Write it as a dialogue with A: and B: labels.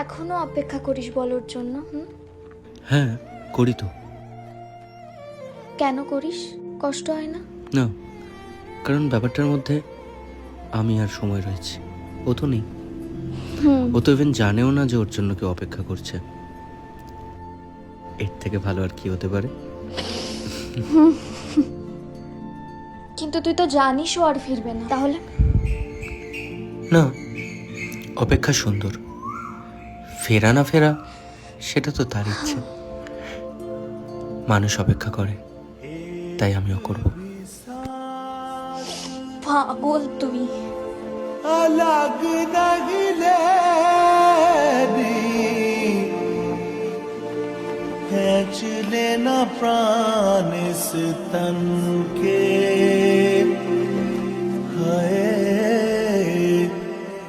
A: এখনো অপেক্ষা করিস বলোর জন্য?
B: হ্যাঁ করি তো।
A: কেন করিস? কষ্ট হয় না?
B: না, কারণ ব্যাপারটার মধ্যে আমি আর সময় রয়েছে, ও তো নেই। ও তো ইভেন জানেও না যে ওর জন্য কেউ অপেক্ষা করছে। এর থেকে ভালো আর কি হতে পারে?
A: কিন্তু তুই তো জানিস ও আর ফিরবে না, তাহলে?
B: না, অপেক্ষা সুন্দর, ফেরা না ফেরা সেটা তো তার ইচ্ছে। মানুষ অপেক্ষা করে, তাই আমিও করব।
A: পাগল তুই।
C: अलग नहीं लेनी खेच लेना प्राण इस तन